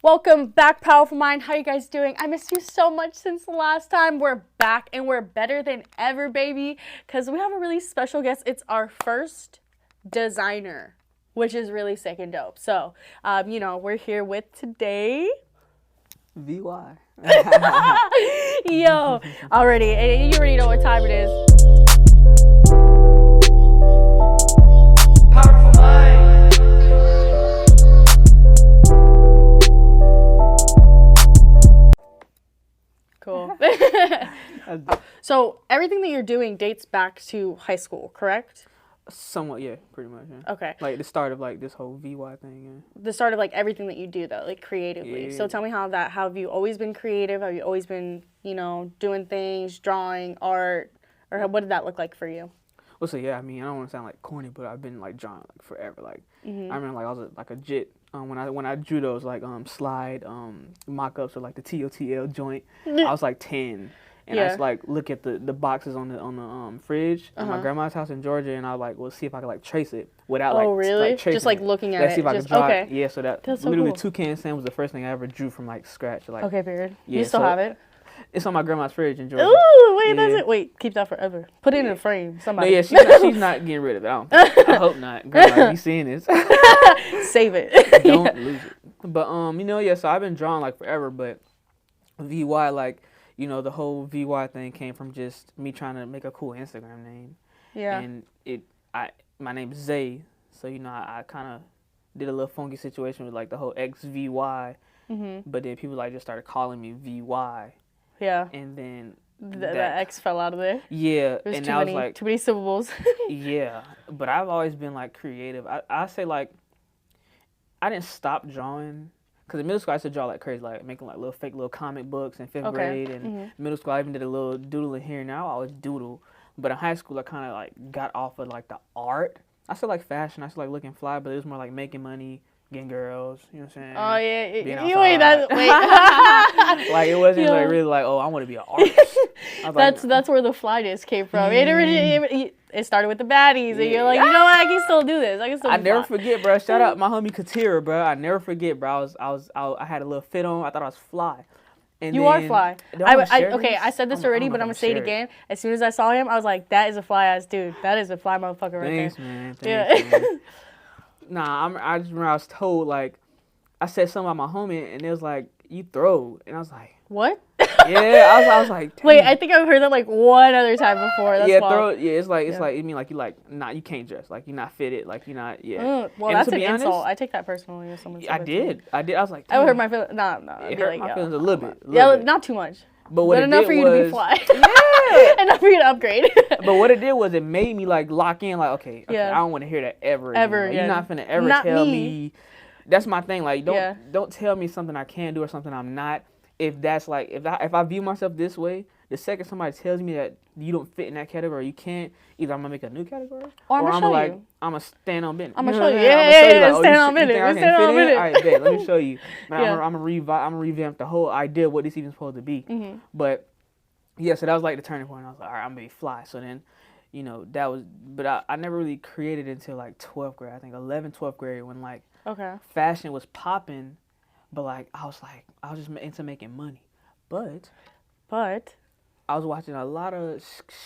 Welcome back, Powerful Mind. How you guys doing? I missed you so much since the last time. We're back and we're better than ever, baby, because we have a really special guest. It's our first designer, which is really sick and dope. So, we're here with today. VY. Yo, already, you already know what time it is. Powerful Mind. Cool. So everything that you're doing dates back to high school, correct? Somewhat, yeah, pretty much. Yeah. Okay. Like the start of like this whole VY thing. Yeah. The start of like everything that you do though, like creatively. Yeah. So tell me how have you always been creative? Have you always been, doing things, drawing, art, or what did that look like for you? Well, so yeah, I mean, I don't want to sound like corny, but I've been like drawing like forever. Like I remember like I was like a jit when I drew those like slide mock-ups or like the TOTL joint. I was like 10. And I just like look at the boxes on the fridge at my grandma's house in Georgia, and I like will see if I could like trace it without like really like, tracing just like it. looking at Let's it. see if I just, could draw okay. it. Yeah, so that's so literally cool. Toucan Sam was the first thing I ever drew from like scratch. Like okay, period. Yeah, you still have it? It's on my grandma's fridge in Georgia. Ooh, wait, that's it. Wait, keep that forever. Put it in a frame. Somebody. No, yeah, she's not getting rid of it. I don't think. I hope not. Grandma, you seeing this? Save it. Don't lose it. But so I've been drawing like forever, but VY like. The whole VY thing came from just me trying to make a cool Instagram name. Yeah. And my name is Zay, so I kind of did a little funky situation with like the whole XVY, but then people like just started calling me VY. Yeah. And then the X fell out of there. Yeah. There's and too I was many, like too many syllables. Yeah, but I've always been like creative. I say like I didn't stop drawing. Because in middle school, I used to draw like crazy, like making like fake little comic books in fifth grade. And middle school, I even did a little doodling here and there. I always doodle. But in high school, I kind of like got off of like the art. I still like fashion. I still like looking fly, but it was more like making money, getting girls. You know what I'm saying? Oh, yeah. Wait. Like, it wasn't like really like, oh, I want to be an artist. That's where the flyness came from. It started with the baddies, and you're like, you know what? I can still do this. I never forget, bro. Shout out my homie Katira, bro. I never forget, bro. I had a little fit on. I thought I was fly. And you are fly. I said this already, but I'm gonna say it again. As soon as I saw him, I was like, that is a fly ass dude. That is a fly motherfucker right there. Thanks, man. Thanks, man. Nah, I just remember I was told like, I said something about my homie, and it was like, you throw, and I was like, what? Yeah, I was like, dang. Wait, I think I've heard that like one other time before. That's wild. Throw. Yeah, it's like you mean like you can't dress, like you're not fitted, like you're not. Yeah. Well, and that's an insult. I take that personally if someone. I did. I was like, I would hurt my feelings. No. It hurt my feelings a little bit. Yeah, not too much. But enough for you to be fly. Yeah. Enough for you to upgrade. But what it did was it made me like lock in, like okay, I don't want to hear that ever again. Ever like, again. You're not finna ever tell me. That's my thing. Like don't tell me something I can do or something I'm not. If that's like if I view myself this way, the second somebody tells me that you don't fit in that category, you can't. Either I'm gonna make a new category, or I'm gonna stand on business. I'm gonna show you. Yeah, stand on business. Stand on business. All right, bet. Let me show you. Man, I'm gonna revamp the whole idea of what this even supposed to be. But yeah, so that was like the turning point. I was like, all right, I'm gonna be fly. So then, that was. But I never really created until like 12th grade. I think 11th, 12th grade when like fashion was popping. But like I was just into making money, but I was watching a lot of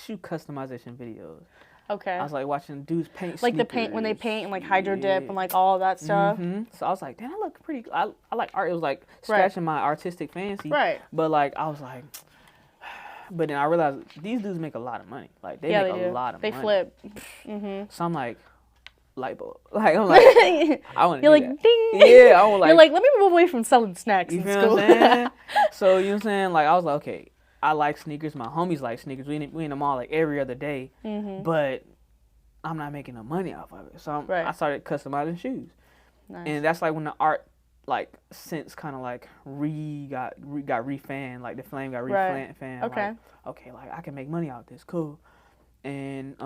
shoe customization videos. Okay. I was like watching dudes paint. Like sneakers. the paint when they paint and like hydro dip and like all of that stuff. So I was like, damn, I look pretty. I like art. It was like scratching my artistic fancy. Right. But like I was like, but then I realized these dudes make a lot of money. Like they make a lot of money. They flip. So I'm like. Light bulb. Like I'm like I want to. You're like that. ding. Yeah, I was like. You're like, let me move away from selling snacks. You feel what I'm saying? So you know what I'm saying? Like I was like, okay, I like sneakers. My homies like sneakers. We in the mall like every other day. But I'm not making no money off of it. So I started customizing shoes. Nice. And that's like when the art like since kind of like got refanned. Like the flame got refanned. Okay. Like, okay, like I can make money out of this. Cool. And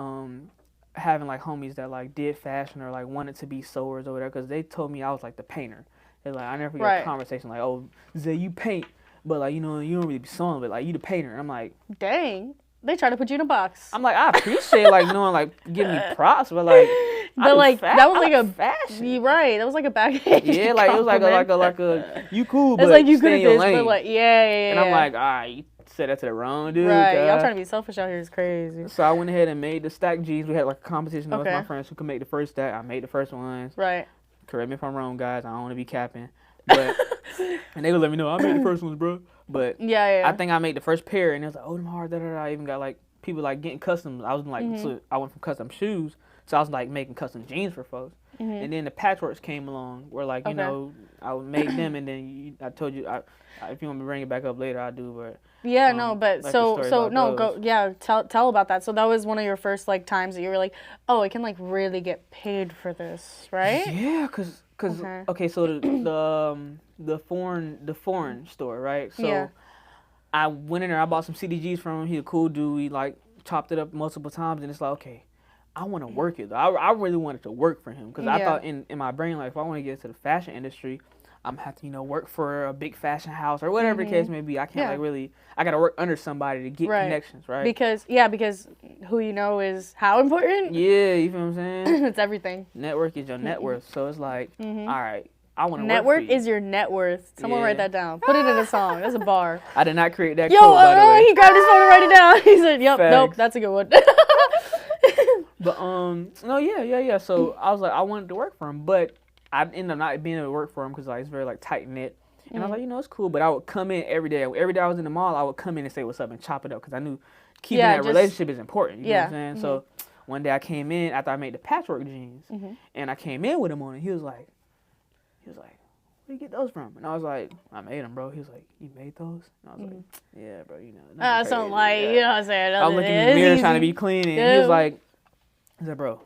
having like homies that like did fashion or like wanted to be sewers or whatever, because they told me I was like the painter. They're like, I never forget a conversation like, oh, Zay, you paint, but like you don't really be sewing, but like you the painter. And I'm like, dang, they try to put you in a box. I'm like, I appreciate like knowing like giving me props, but like But like that was like a fashion. Right. That was like a back. Yeah, like it was like a you cool, but it's like you good stay at in your this, lane. but like yeah. And I'm like, all right, you said that to the wrong dude. Right, y'all trying to be selfish out here is crazy. So I went ahead and made the stack jeans. We had like a competition with Okay. my friends who could make the first stack. I made the first ones. Right. Correct me if I'm wrong, guys. I don't want to be capping, but and they would let me know I made the first ones, bro. But yeah. I think I made the first pair, and it was like, oh, them hard. I even got like people like getting custom. I was like, so I went from custom shoes, so I was like making custom jeans for folks. And then the patchworks came along, where like you know I made them, and then I told you if you want me to bring it back up later, I do. But yeah, no, but like so no, go tell about that. So that was one of your first like times that you were like, oh, I can like really get paid for this, right? Yeah, cause okay, so the foreign store, right? So I went in there, I bought some CDGs from him. He's a cool dude. We like chopped it up multiple times, and it's like, okay, I want to work it. I really wanted to work for him because I thought in my brain, like, if I want to get into the fashion industry, I'm gonna have to, work for a big fashion house or whatever the case may be. I can't I gotta work under somebody to get connections, right? Because who you know is how important. Yeah, you feel what I'm saying? It's everything. Network is your net worth. So it's like, all right, I want to network work for you. is your net worth. Someone write that down. Put it in a song. That's a bar. I did not create that quote, by the way. He grabbed his phone and write it down. He said, "Yep, nope, that's a good one." But no, yeah. So I was like, I wanted to work for him, but I ended up not being able to work for him because like it's very like tight knit. And I was like, it's cool. But I would come in every day. Every day I was in the mall, I would come in and say what's up and chop it up because I knew keeping that relationship is important. You know what I'm saying? So one day I came in after I made the patchwork jeans, and I came in with him on it. He was like, where do you get those from? And I was like, I made them, bro. He was like, you made those? And I was like, yeah, bro, something like, you know what I'm saying? I'm looking in the mirror trying to be clean, and he was like, bro,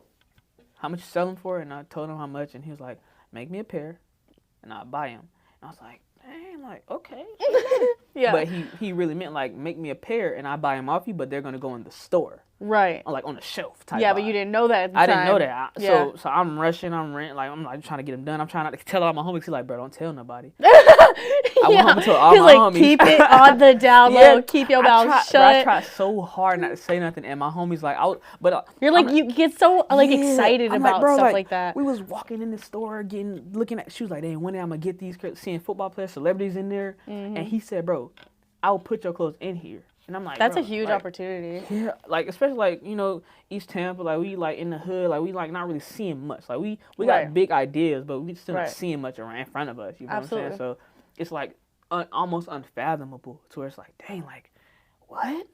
how much you selling for? And I told him how much, and he was like, make me a pair, and I'll buy them. And I was like, dang, like, okay. But he really meant, like, make me a pair, and I buy them off you, but they're going to go in the store. Right. Or, like, on the shelf type but you didn't know that at the I time. didn't know that. So I'm rushing, I'm like trying to get them done. I'm trying not to tell all my homies. He's like, bro, don't tell nobody. I went home and told all my homies. Keep it on the down low. Keep your mouth shut. I tried so hard not to say nothing, and my homies like, you're like, you get so excited about stuff like that. We was walking in the store, looking at shoes like, dang, when am I gonna get these? Seeing football players, celebrities in there, and he said, bro, I will put your clothes in here. And I'm like, that's a huge opportunity. Yeah, like especially like East Tampa, like we like in the hood, like we like not really seeing much. Like we got big ideas, but we still not seeing much around in front of us. You know what I'm saying? So it's like almost unfathomable to where it's like, dang, like what?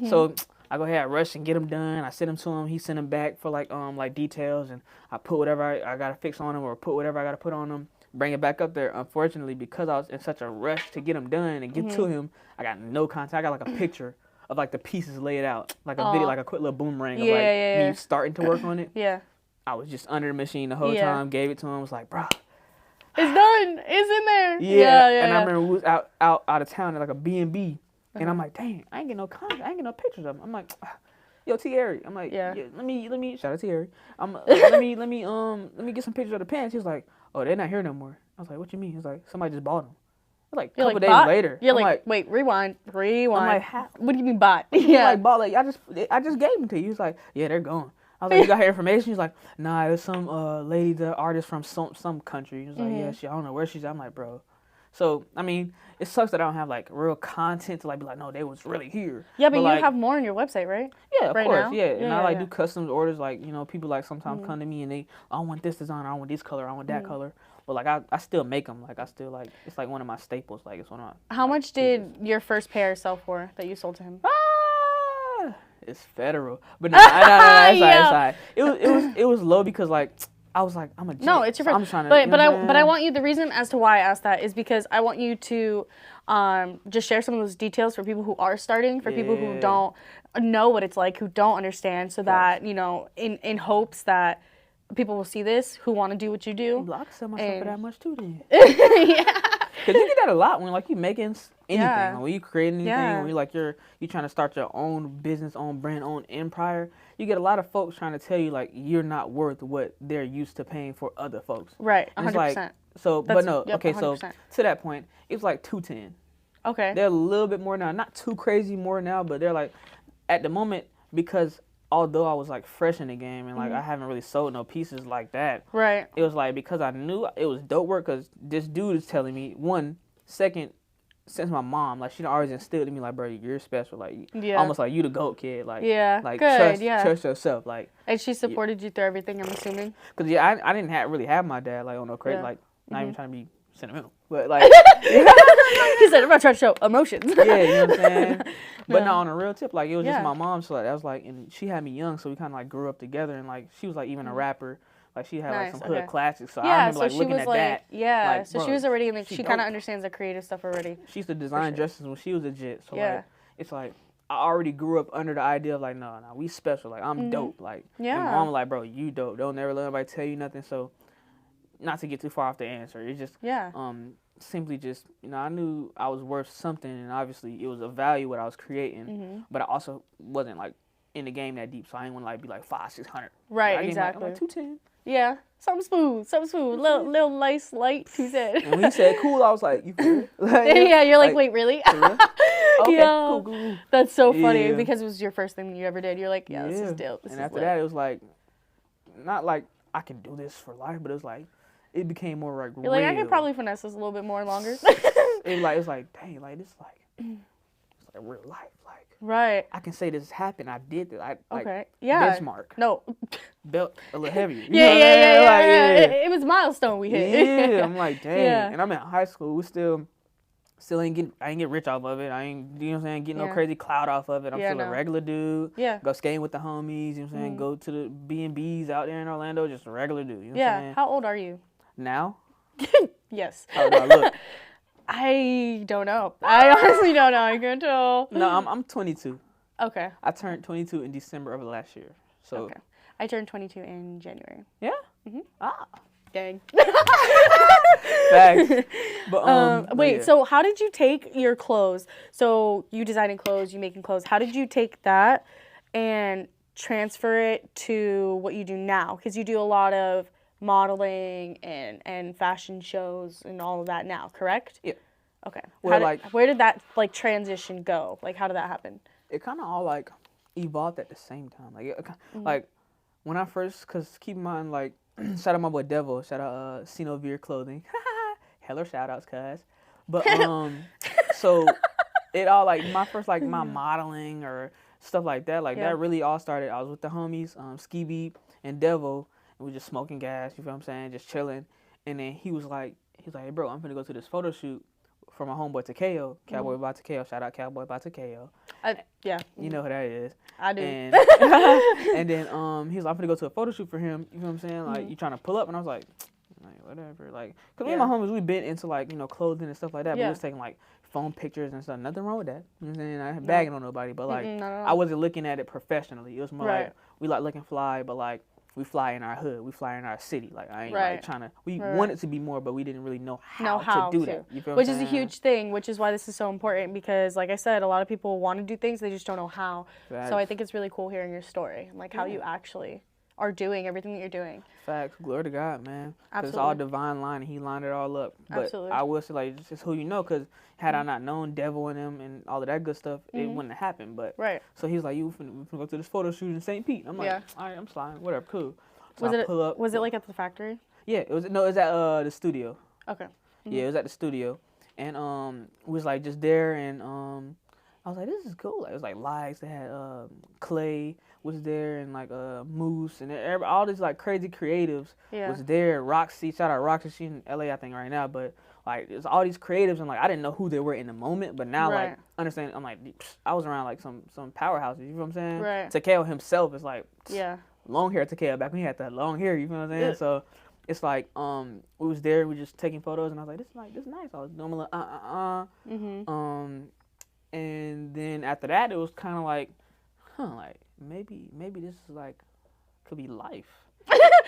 So I go ahead, I rush and get them done. I send them to him. He sent them back for like details, and I put whatever I gotta fix on them or put whatever I gotta put on them. Bring it back up there. Unfortunately, because I was in such a rush to get them done and get to him, I got no contact. I got like a picture of like the pieces laid out, like a video, like a quick little boomerang of me starting to work on it. Yeah. I was just under the machine the whole time. Gave it to him. Was like, bro, it's done. It's in there. Yeah. And I remember we was out of town at like a B&B, and I'm like, dang, I ain't get no contact. I ain't get no pictures of him. I'm like, yo, Thierry. I'm like, yeah, let me shout out Thierry. Let me get some pictures of the pants. He was like, oh, they're not here no more. I was like, what you mean? He was like, somebody just bought them. Like a couple days later. You're like, wait, rewind. I'm like, what do you mean bought? Like bought, like I just gave them to you. He was like, yeah, they're gone. I was like, you got her information? He's like, nah, there's some lady, the artist from some country. He was like, yeah, I don't know where she's at. I'm like, bro. So I mean, it sucks that I don't have like real content to like be like, no, they was really here. Yeah, but you have more on your website, right? Yeah, of course. Now? Yeah, and I like do custom orders. Like people like sometimes come to me and they, I want this design, I want this color, I want that color. But like I still make them. Like I still like it's like one of my staples. Like it's one of my. How much did your first pair sell for that you sold to him? It's federal, but no, it's like it was low because like I was like I'm a gent, no, it's your first. I'm trying to, but I want you. The reason as to why I asked that is because I want you to just share some of those details for people who are starting, for people who don't know what it's like, who don't understand, so that in hopes that people will see this who want to do what you do. I can sell myself for that much too, then. Yeah. Because you get that a lot when like you making anything, when you creating anything, when you're trying to start your own business, own brand, own empire. You get a lot of folks trying to tell you like you're not worth what they're used to paying for other folks. Right, 100%. Like, so, but no, okay, 100%. So to that point, it was like 210. Okay. They're a little bit more now, not too crazy more now, but they're like at the moment because although I was like fresh in the game and like I haven't really sold no pieces like that. Right. It was like because I knew it was dope work because this dude is telling me second. Since my mom, like, she always instilled in me, like, bro, you're special, like, almost like you the GOAT kid, like, like good, trust yourself, like. And she supported you through everything, I'm assuming. Cause I didn't really have my dad like on no crazy, like not even trying to be sentimental, but like. He said, I'm not trying to show emotions. Yeah, you know what I'm saying. But no, on a real tip, like it was just my mom, so like that was like, and she had me young, so we kind of like grew up together, and like she was like even a rapper. Like, she had, like, some hood classics. So I remember, like, looking at that. Yeah, like, so she was already, like, she kind of understands the creative stuff already. She used to design dresses when she was legit. So, like, it's like, I already grew up under the idea of, like, no, we special. Like, I'm dope. Like, and my mom was like, bro, you dope. Don't never let anybody tell you nothing. So, not to get too far off the answer. It's just, simply just, you know, I knew I was worth something. And, obviously, it was a value what I was creating. But I also wasn't, like, in the game that deep. So, I didn't want to, like, be, like, 500, 600. Right, like, exactly. I'm like 210. Yeah, something smooth, little nice, light, he said. And when he said cool, I was like, you cool? Like, yeah, you're like, wait, really? Okay, cool. That's so funny because it was your first thing you ever did. You're like, this is dope. And after that, it was like, not like I can do this for life, but it was like, it became more like you're like, I could probably finesse this a little bit more longer. It was like, dang, like this, like, it's like real life, like. Right. I can say this happened. I did this. Okay. Yeah. Benchmark. No. Belt a little heavier. Yeah. It was a milestone we hit. Yeah. I'm like, dang. Yeah. And I'm in high school. We still ain't I ain't get rich off of it. I ain't, you know what I'm saying, getting no crazy clout off of it. I'm still a regular dude. Yeah. Go skating with the homies, you know what I'm saying? Go to the B&Bs out there in Orlando, just a regular dude. You know what I'm saying? How old are you? Now? Yes. How do I look? I don't know. I honestly don't know. I can't tell. No, I'm 22. Okay. I turned 22 in December of last year. So. Okay. I turned 22 in January. Yeah? Ah. Dang. Facts. But, wait, so how did you take your clothes? So you designing clothes, you making clothes. How did you take that and transfer it to what you do now? Because you do a lot of modeling and fashion shows and all of that now, correct? Yeah. Okay. Well, where did that like transition go? Like, how did that happen? It kind of all like evolved at the same time. Like, like when I first, cause keep in mind, like, shout out my boy Devil, shout out Cinovere Clothing, hella shout outs, cuz. But so it all like my first like my modeling or stuff like that, like that really all started. I was with the homies, Ski Beep and Devil. And we just smoking gas, you feel what I'm saying, just chilling. And then he was like, hey, bro, I'm finna go to this photo shoot for my homeboy Takeo, Cowboy by Takeo. Shout out Cowboy by Takeo. Yeah. You know who that is. I do. And, and then he was like, I'm finna go to a photo shoot for him. You know what I'm saying? Like, you trying to pull up? And I was like, whatever. Like, because me and my homies, we been into, like, you know, clothing and stuff like that. But we was taking, like, phone pictures and stuff. Nothing wrong with that. You know what I'm saying? I ain't bagging on nobody. But, like, I wasn't looking at it professionally. It was more like, we like looking fly, but, like, we fly in our hood. We fly in our city. Like, I ain't like trying to. We wanted to be more, but we didn't really know how to do that. You feel which is a huge thing, which is why this is so important because, like I said, a lot of people want to do things, they just don't know how. Facts. So I think it's really cool hearing your story and, like, how you actually are doing everything that you're doing. Facts. Glory to God, man. Because it's all divine line, and he lined it all up. But I will say, like, it's just who you know, because had I not known Devil and him and all of that good stuff, it wouldn't have happened. But so he's like, we finna go to this photo shoot in St. Pete. I'm like, all right, I'm sliding. Whatever, cool. So was it like at the factory? Yeah, it was. No, it was at the studio. Okay. Yeah, it was at the studio, and we was like just there, and I was like, this is cool. Like, it was like lights. They had Clay was there, and like Moose, and all these like crazy creatives was there. Roxy, shout out Roxy, she's in LA I think right now, but like it's all these creatives, and like I didn't know who they were in the moment, but now like understand, I'm like I was around like some powerhouses. You know what I'm saying? Right. Takeo himself is like long hair Takeo back when he had that long hair. You know what I'm saying? So it's like we was there, we just taking photos, and I was like, this is nice. I was doing a little and then after that it was kind of like, like maybe this is like could be life.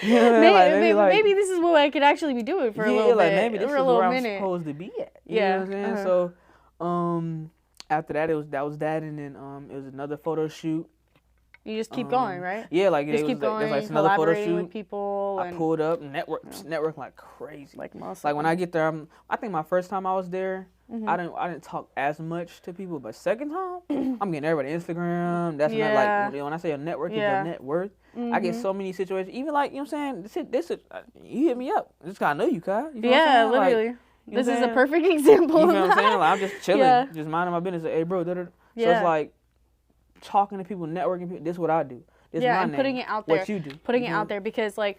maybe this is what I could actually be doing for a little bit. Maybe this is where I'm supposed to be at. You know what I'm saying? So after that that was that, and then it was another photo shoot. You just keep going, right? Yeah, like just keep going, like another photo shoot with people. I pulled up, network like crazy. Like muscle. Like when I get there, I think my first time I was there, I didn't talk as much to people, but second time, I'm getting everybody Instagram. That's not like when I say a network is your net worth. I get so many situations, even like, you know what I'm saying? You hit me up. Just gotta know you, Kai. You know what I'm saying? Literally. Like, this is a perfect example. You know what I'm saying? Like, I'm just chilling, just minding my business. Like, hey, bro, So it's like talking to people, networking people. This is what I do. This is my and name. putting it out there. What you do. Putting it out there because, like,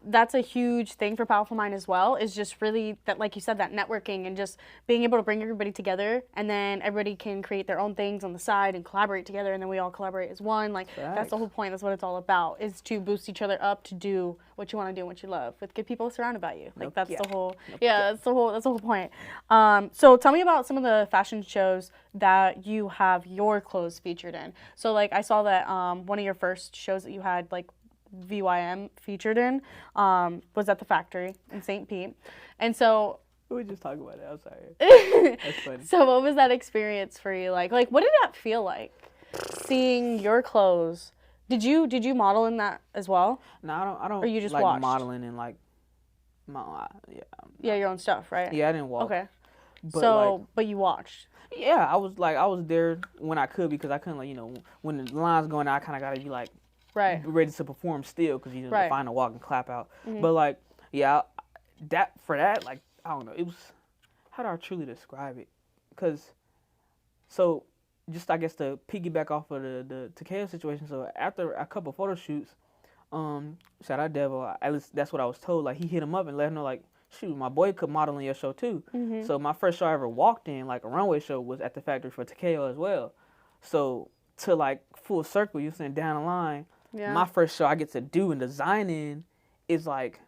that's a huge thing for Powerful Mind as well, is just really that, like you said, that networking and just being able to bring everybody together, and then everybody can create their own things on the side and collaborate together, and then we all collaborate as one. Like, that's the whole point. That's what it's all about, is to boost each other up to do what you want to do and what you love with good people surrounded by you. Like, that's the whole, that's the whole point. So tell me about some of the fashion shows that you have your clothes featured in. So, like, I saw that one of your first shows that you had, like, VYM featured in was at the factory in St. Pete. And so we just talked about that. I'm sorry. That's funny. So what was that experience for you like? Like, what did that feel like, seeing your clothes? Did you model in that as well? No, I don't. Or you just like watched? modeling and like your own stuff, right? Yeah, I didn't walk. Okay. But so, like, but you watched. Yeah, I was there when I could, because I couldn't, like, you know, when the line's going out, I kind of gotta be like ready to perform still, because you know, the final walk and clap out. But like, like, I don't know, it was, how do I truly describe it? Because, so, just I guess to piggyback off of the Takeo situation, so after a couple photo shoots, shout out Devil, at least that's what I was told, like, he hit him up and let him know, like, shoot, my boy could model in your show too. So my first show I ever walked in, like a runway show, was at the factory for Takeo as well. So to like full circle, you're saying down the line, my first show I get to do and design in is like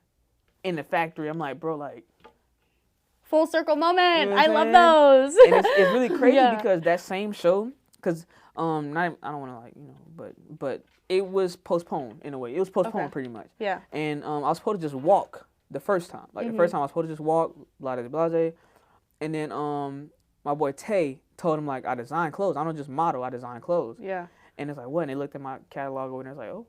in the factory. I'm like, bro, like, full circle moment. You know I love those. And it's really crazy because that same show, because I don't want to, like, you know, but it was postponed in a way. It was postponed pretty much. Yeah. And I was supposed to just walk the first time. Like, the first time I was supposed to just walk, blase. And then my boy Tay told him, like, I design clothes. I don't just model, I design clothes. Yeah. And it's like, what? And they looked at my catalog over there and it's like, oh,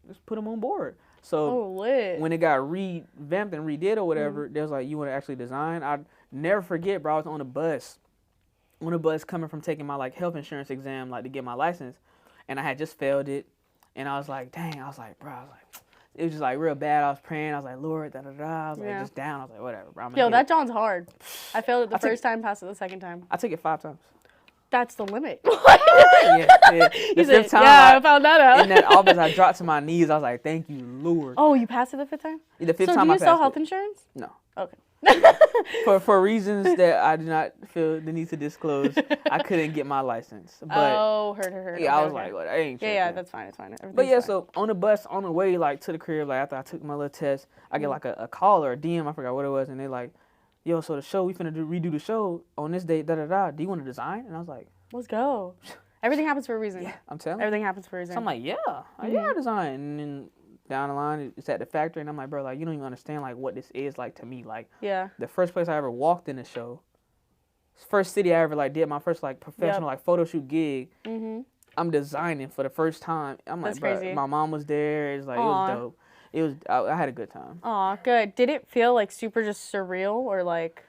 let's put him on board. So lit. when it got revamped and redid or whatever, they was like, you want to actually design? I'd never forget, bro, I was on a bus coming from taking my, like, health insurance exam, like, to get my license. And I had just failed it. And I was like, dang, it was just, like, real bad. I was praying. I was like, Lord, da-da-da. I was like, just down. I was like, whatever, bro. Yo, that John's hard. I failed it the first time, passed it the second time. I took it 5 times. That's the limit. Yeah. The fifth time, I found that out. In that office, I dropped to my knees. I was like, thank you, Lord. Oh, you passed it the 5th time? The 5th so time I passed it. So do you sell health insurance? No. Okay. For reasons that I do not feel the need to disclose, I couldn't get my license. But heard. Yeah, I was like, what? I ain't tripping. Yeah, that's fine. It's fine. But yeah, so on the bus, on the way, like, to the crib, like, after I took my little test, I get like a call or a DM, I forgot what it was, and they like, yo, so the show, we finna redo the show on this date, da-da-da. Do you want to design? And I was like, let's go. Everything happens for a reason. Yeah, I'm telling you. Everything happens for a reason. So I'm like, yeah, I design. And then down the line, it's at the factory, and I'm like, bro, like, you don't even understand, like, what this is like to me. Like, the first place I ever walked in the show, first city I ever, like, did my first, like, professional, like, photo shoot gig, I'm designing for the first time. I'm like, bro, crazy. My mom was there. It's like, It was dope. It was, I had a good time. Aw, good. Did it feel, like, super just surreal, or, like...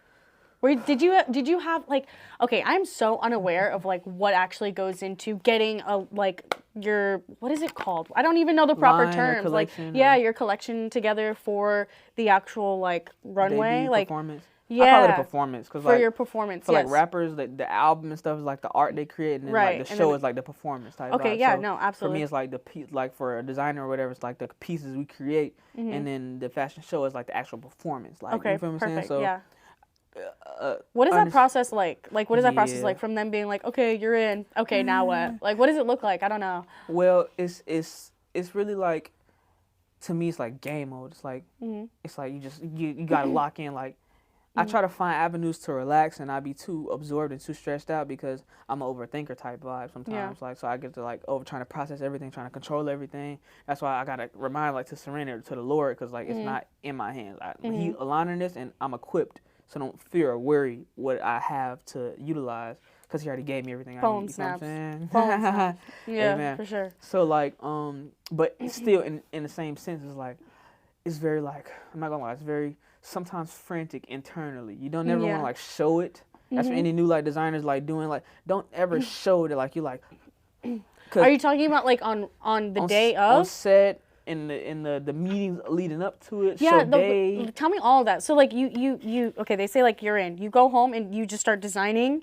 Did you have, like, okay, I'm so unaware of, like, what actually goes into getting a, like, your, what is it called? I don't even know the proper terms. Like, your collection together for the actual, like, runway. Like, performance. Yeah. I call it a performance. Cause, for like, your performance, for, like, rappers, the album and stuff is, like, the art they create, and then, like, the show is, like, the performance type Okay, vibe. yeah, so no, absolutely. For me, it's, like, like, for a designer or whatever, it's, like, the pieces we create, and then the fashion show is, like, the actual performance. Like, okay, you feel what I'm saying? So, yeah. What is that process like? Like, what is that process like from them being like, okay, you're in, okay, now what? Like, what does it look like? I don't know. Well, it's really like, to me, it's like game mode. It's like, it's like you gotta lock in. Like, I try to find avenues to relax and not be too absorbed and too stressed out, because I'm an overthinker type vibe sometimes. Yeah. Like, so I get to, like, trying to process everything, trying to control everything. That's why I gotta remind, like, to surrender to the Lord, because, like, it's not in my hands. He aligning this, and I'm equipped. So don't fear or worry what I have to utilize, because he already gave me everything I need. Phone snaps. Yeah, Amen. for sure. So, like, but still in the same sense, it's like, it's very, like, I'm not gonna lie, it's very sometimes frantic internally. You don't never want to, like, show it, That's for any new like designers like doing like don't ever show that like you like. Are you talking about like on the day of? On set, in the meetings leading up to it. Yeah, so tell me all of that. So like you okay, they say like you go home and you just start designing.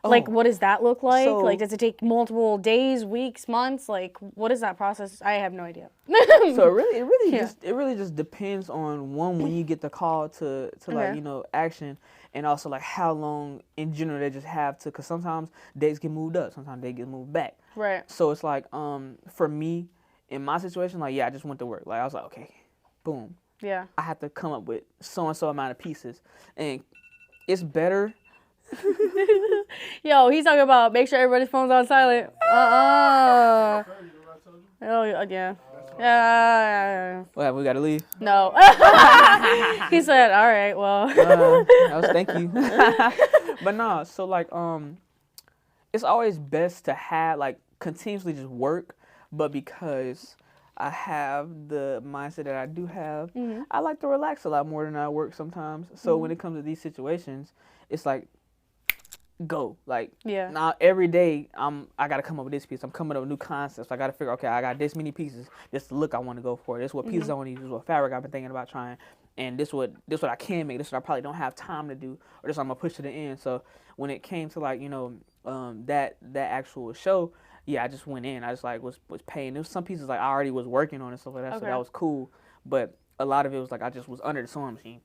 Like what does that look like? So, like does it take multiple days, weeks, months? Like what is that process? I have no idea. So it really just depends on when you get the call to like, you know, action, and also like how long in general they just have to, because sometimes dates get moved up, sometimes they get moved back. Right. So it's like for me, in my situation, like I just went to work. Like I was like, okay, boom. Yeah. I have to come up with so and so amount of pieces, and it's better. Yo, he's talking about make sure everybody's phone's on silent. Oh yeah. Yeah. What, we gotta leave? No. He said, all right, well. Thank you. But no, so like it's always best to have like continuously just work, but because I have the mindset that I do have, I like to relax a lot more than I work sometimes. So when it comes to these situations, it's like go. Like now every day I gotta come up with this piece. I'm coming up with new concepts. I gotta figure, okay, I got this many pieces. This is the look I want to go for. This is what pieces I want to use. This is what fabric I've been thinking about trying. And this what I can make. This is what I probably don't have time to do, or this I'm gonna push to the end. So when it came to like, you know, that actual show, I just went in. I just like was paying. There was some pieces like I already was working on and stuff like that, so that was cool. But a lot of it was like I just was under the sewing machine,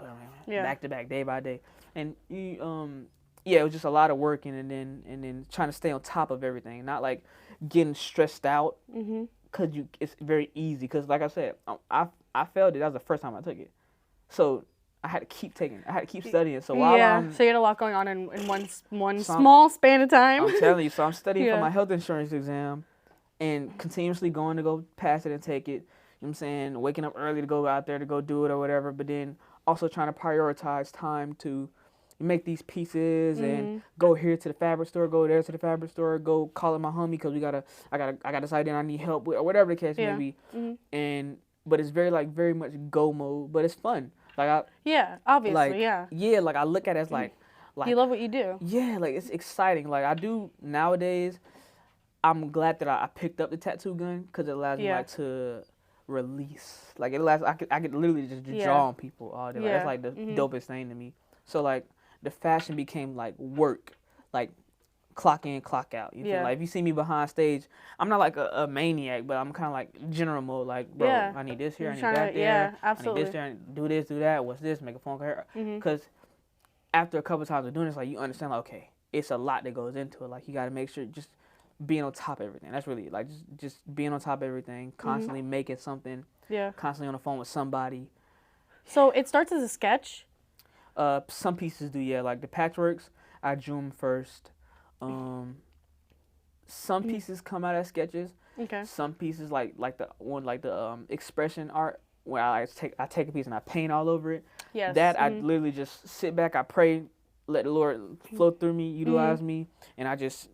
back to back, day by day, and it was just a lot of working, and then trying to stay on top of everything, not like getting stressed out, because it's very easy. Because like I said, I failed it. That was the first time I took it, so I had to keep taking it. I had to keep studying. So while so you had a lot going on in one small span of time. I'm telling you, so I'm studying for my health insurance exam, and continuously going to go pass it and take it. You know what I'm saying? Waking up early to go out there to go do it or whatever, but then also trying to prioritize time to make these pieces and go here to the fabric store, go there to the fabric store, go call up my homie because I got this idea and I need help with, or whatever the case may be. But it's very much go mode, but it's fun. Like obviously, like I look at it as like you love what you do. Yeah, like it's exciting. Like I do nowadays. I'm glad that I picked up the tattoo gun because it allows me like to release. Like it allows I could literally just draw on people all day. Like, that's like the dopest thing to me. So like the fashion became like work, like clock in, clock out. You feel like if you see me behind stage, I'm not like a maniac, but I'm kind of like general mode. Like, bro, I need this here, I need that there, absolutely. I need this there, do this, do that. What's this? Make a phone call. Because after a couple of times of doing this, like you understand, like okay, it's a lot that goes into it. Like you got to make sure just being on top of everything. That's really like just being on top of everything, constantly making something, constantly on the phone with somebody. So it starts as a sketch. Some pieces do, like the patchworks, I drew them first. Some pieces come out as sketches. Okay. Some pieces like the expression art where I take a piece and I paint all over it. Yes. That I literally just sit back, I pray, let the Lord flow through me, utilize me, and I just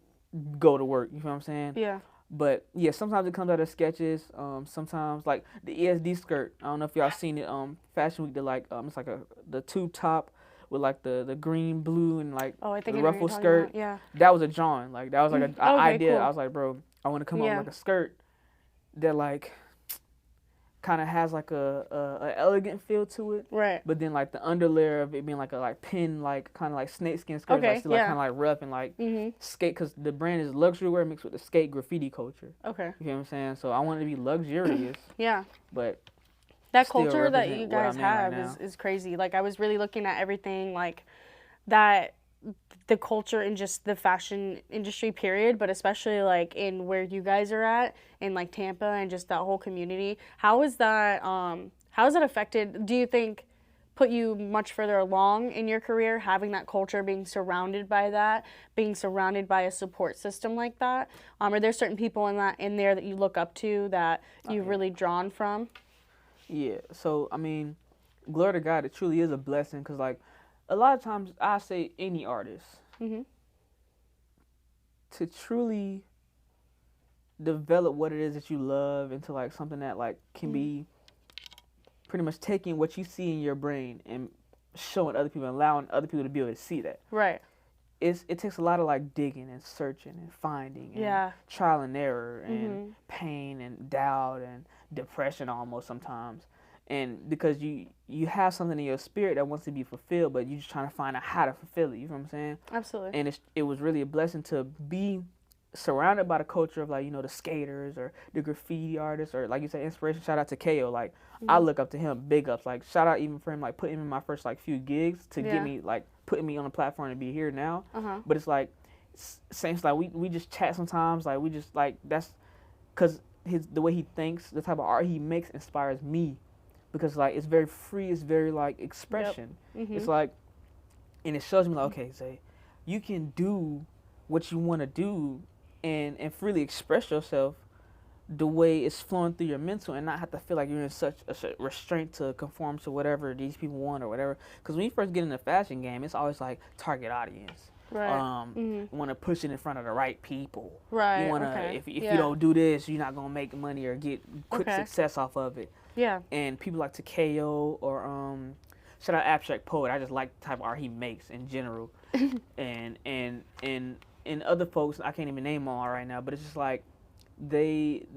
go to work. You know what I'm saying? Yeah. But sometimes it comes out as sketches. Sometimes like the ESD skirt. I don't know if y'all seen it. Fashion Week. It's like the tube top with like the green, blue, and like the ruffle skirt. About. Yeah. That was a drawing. Like that was like an idea. Cool. I was like, bro, I want to come up with like a skirt that like kind of has like a elegant feel to it. Right. But then like the underlayer of it being like a pin, like kind of like snakeskin skirt, like still like kind of like rough and like skate, because the brand is luxury wear mixed with the skate graffiti culture. Okay. You know what I'm saying? So I want it to be luxurious. But that culture that you guys have is crazy. Like I was really looking at everything like that, the culture in just the fashion industry period, but especially like in where you guys are at in like Tampa and just that whole community. How is that affected, do you think, put you much further along in your career, having that culture, being surrounded by that, being surrounded by a support system like that? Are there certain people in there that you look up to that you've really drawn from? Yeah, so I mean, glory to God, it truly is a blessing, because like a lot of times I say any artist to truly develop what it is that you love into like something that like can be pretty much taking what you see in your brain and showing other people, allowing other people to be able to see that. Right. it takes a lot of like digging and searching and finding and trial and error and pain and doubt and depression almost sometimes. And because you have something in your spirit that wants to be fulfilled, but you're just trying to find out how to fulfill it. You know what I'm saying? Absolutely. And it was really a blessing to be surrounded by the culture of like, you know, the skaters or the graffiti artists or like you said, inspiration. Shout out to KO. Like I look up to him, big ups. Like shout out even for him, like putting him in my first like few gigs to get me like putting me on the platform to be here now. But it's like same like we just chat sometimes. Like we just like that's because the way he thinks, the type of art he makes inspires me. Because like it's very free, it's very like expression. It's like, and it shows me like, okay, say, you can do what you want to do, and freely express yourself the way it's flowing through your mental, and not have to feel like you're in such a restraint to conform to whatever these people want or whatever. Because when you first get in the fashion game, it's always like target audience. Right. You want to push it in front of the right people. Right. You want to, if you don't do this, you're not gonna make money or get quick success off of it. Yeah. And people like Takeo or shout out Abstract Poet. I just like the type of art he makes in general. and other folks, I can't even name them all right now, but it's just like they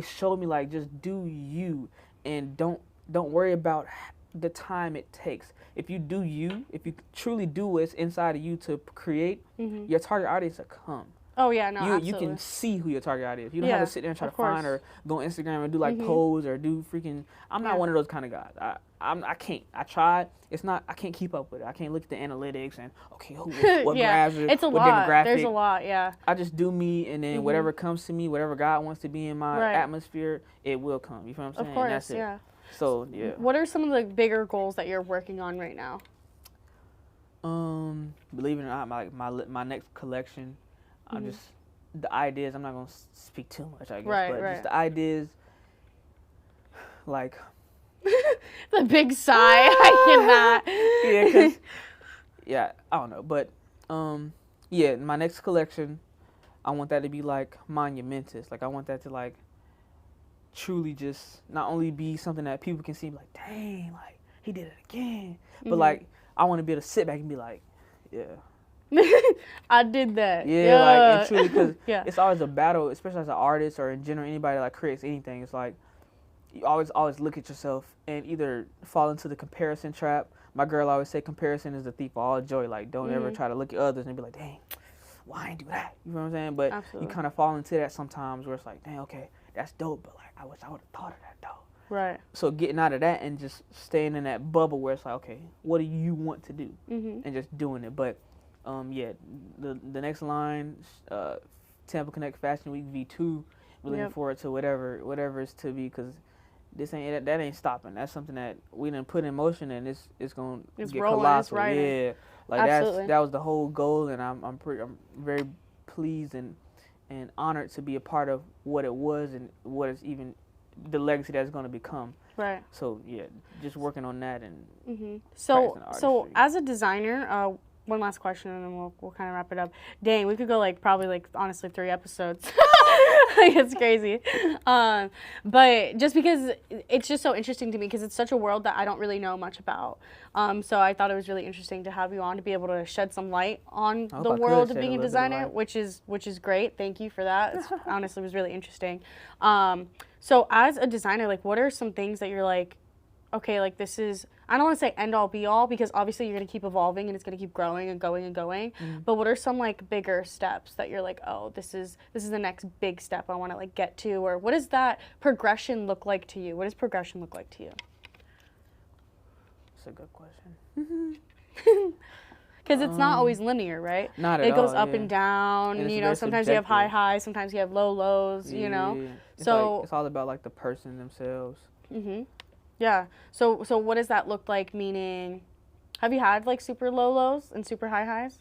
showed me like just do you and don't worry about the time it takes. If you do you, if you truly do what's inside of you to create, your target audience will come. Oh yeah, no, absolutely. You can see who your target audience is. You don't have to sit there and try to find or go on Instagram and do like pose or do freaking. I'm not one of those kind of guys. I can't. I tried. It's not. I can't keep up with it. I can't look at the analytics and what grabs it's a what lot. demographic. There's a lot. Yeah. I just do me, and then whatever comes to me, whatever God wants to be in my atmosphere, it will come. You feel what I'm saying? Of course, and that's it. yeah. So yeah. What are some of the bigger goals that you're working on right now? Believe it or not, my next collection, I'm just. The ideas, I'm not going to speak too much, I guess, but just the ideas, like... the big sigh, I cannot. Yeah, because, I don't know, but, my next collection, I want that to be, like, monumentous. Like, I want that to, like, truly just not only be something that people can see, like, dang, like, he did it again, but, like, I want to be able to sit back and be like, yeah. I did that. Yeah, like, and truly, because it's always a battle, especially as an artist or in general, anybody that like creates anything. It's like, you always look at yourself and either fall into the comparison trap. My girl always say comparison is the thief of all joy. Like, don't ever try to look at others and be like, dang, why I ain't do that? You know what I'm saying? But you kind of fall into that sometimes where it's like, dang, okay, that's dope, but like, I wish I would have thought of that though. Right. So getting out of that and just staying in that bubble where it's like, okay, what do you want to do? And just doing it. But the next line, Tampa Connect Fashion Week V2. We're looking forward to whatever it's to be, because this ain't stopping. That's something that we done put in motion, and it's gonna get colossal. Yeah, like that was the whole goal, and I'm very pleased and honored to be a part of what it was and what is even the legacy that's gonna become. Right. So yeah, just working on that and so as a designer. One last question, and then we'll kind of wrap it up. Dang, we could go probably honestly 3 episodes. It's crazy. But just because it's just so interesting to me, because it's such a world that I don't really know much about. So I thought it was really interesting to have you on to be able to shed some light on the world of being a designer, which is great. Thank you for that. It honestly was really interesting. So as a designer, what are some things that you're like, okay, this is, I don't want to say end all be all, because obviously you're going to keep evolving and it's going to keep growing and going and going. But what are some bigger steps that you're like, oh, this is the next big step I want to get to? Or what does that progression look like to you? What does progression look like to you? That's a good question. Because it's not always linear, right? Not at all. It goes up and down. And sometimes you have high highs, sometimes you have low lows. You know. So it's all about the person themselves. Yeah. So what does that look like? Meaning, have you had super low lows and super high highs?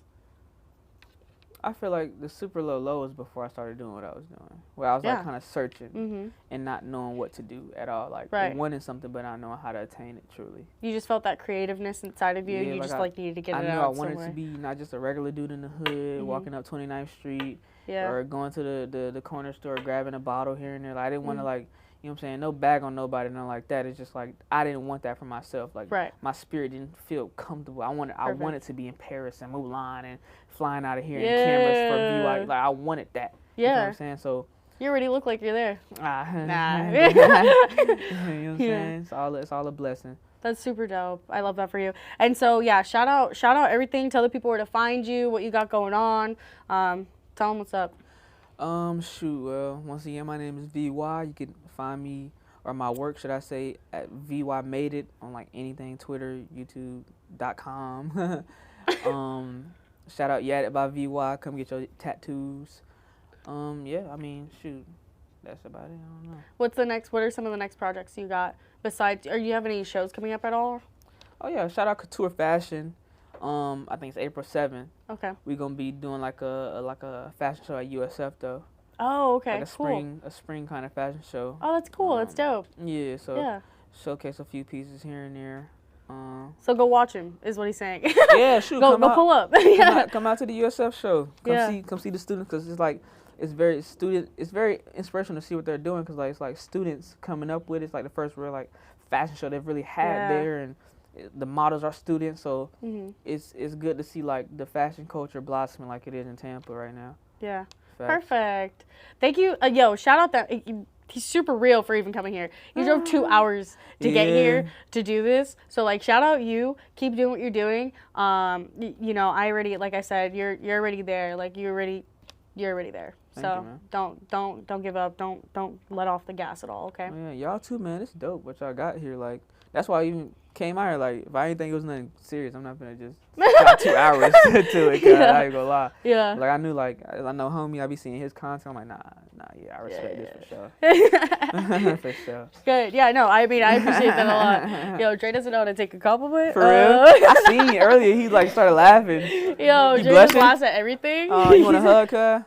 I feel like the super low low was before I started doing what I was doing. Where I was kind of searching and not knowing what to do at all. Wanting something but not knowing how to attain it truly. You just felt that creativeness inside of you. Yeah, you just needed to get it out. I knew I wanted to be not just a regular dude in the hood walking up 29th Street or going to the corner store grabbing a bottle here and there. I didn't want to know what I'm saying, no bag on nobody, nothing like that. It's just like I didn't want that for myself. Like my spirit didn't feel comfortable. I wanted to be in Paris and Mulan and flying out of here and cameras for VY. Like I wanted that. You know what I'm saying? So you already look like you're there. Nah. You know what I'm saying? It's all a blessing. That's super dope. I love that for you. And so yeah, shout out everything. Tell the people where to find you, what you got going on. Tell them what's up. Well, once again, my name is VY. You can find me, or my work, should I say, at VY Made It on like anything, Twitter, YouTube.com. Shout out Yad It by VY. Come get your tattoos. That's about it. I don't know. What are some of the next projects you got besides, or do you have any shows coming up at all? Oh yeah, shout out Couture Fashion. I think it's April 7th. Okay. We're gonna be doing like a fashion show at USF though. Oh, okay. Like a spring kind of fashion show. Oh, that's cool. That's dope. Yeah. So showcase a few pieces here and there. So go watch him, is what he's saying. Yeah, shoot. go pull up. Come out to the USF show. Come see the students, because it's like it's very inspirational to see what they're doing, because like it's like students coming up with it. It's like the first real like fashion show they've really had there, and the models are students, so it's good to see like the fashion culture blossoming like it is in Tampa right now. Yeah. Facts. Perfect. Thank you. Shout out that he's super real for even coming here. You drove 2 hours to get here to do this. So like shout out you. Keep doing what you're doing. I already, like I said, you're already there. Like you're already there. So don't give up. Don't let off the gas at all, okay? Oh, yeah, y'all too, man. It's dope what y'all got here. Like that's why I even came out here. Like if I didn't think it was nothing serious, I'm not gonna just got 2 hours to it. Cause I ain't gonna lie. Yeah. Like I knew, I know homie. I be seeing his content. I'm like, nah. Yeah, I respect this for sure. For sure. Good. Yeah. No. I mean, I appreciate that a lot. Yo, Dre doesn't know how to take a compliment. For real? I seen it earlier. He like started laughing. Yo, Dre just laughs at everything. Oh, you want a hug, huh?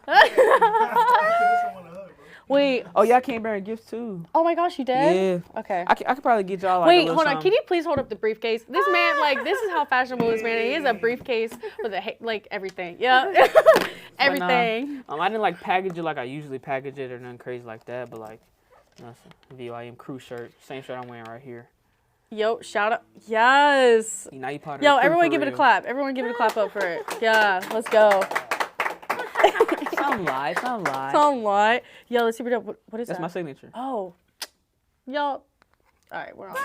Wait. Oh, y'all came bearing gifts too. Oh my gosh, you did? Yeah. Okay. I could probably get y'all like Wait, hold on. Can you please hold up the briefcase? This man, this is how fashionable this man is. He has a briefcase with everything. Yeah. Everything. But, I didn't package it like I usually package it or nothing crazy like that, but VYM crew shirt. Same shirt I'm wearing right here. Yo, shout out. Yes. You part of Yo, everyone give it a clap. Everyone give it a clap up for it. Yeah, let's go. Some lie. Yo, that's super dope. What is that? That's my signature. Oh. Yo. All right, we're on.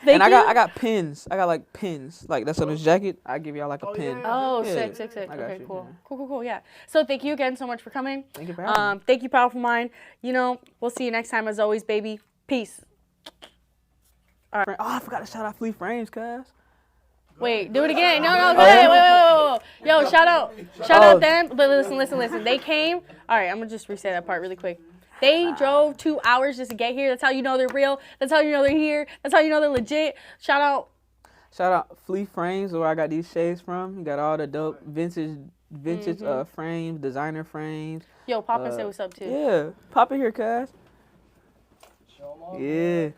And I got pins. I got pins. That's on this jacket. I give y'all a pin. Oh, sick. Okay, cool. Cool. Yeah. So thank you again so much for coming. Thank you for having me. Thank you, Powerful Mind. We'll see you next time as always, baby. Peace. All right. Oh, I forgot to shout out Fleet Frames, cuz. Wait, do it again. No, wait. Yo, shout out them. But listen. They came. All right, I'm going to just reset that part really quick. They drove 2 hours just to get here. That's how you know they're real. That's how you know they're here. That's how you know they're legit. Shout out Fleet Frames, where I got these shades from. You got all the dope vintage frames, designer frames. Yo, Papa say what's up too. Yeah, Papa here, cuz. Yeah.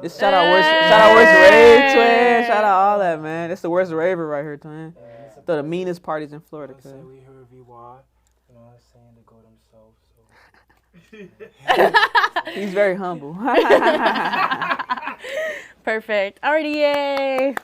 This shout out worst rave, twin. Shout out all that, man. It's the worst raver right here, twin. The meanest parties in Florida, cuz. We heard VY, saying to go themselves. So. He's very humble. Perfect. Alrighty, yay.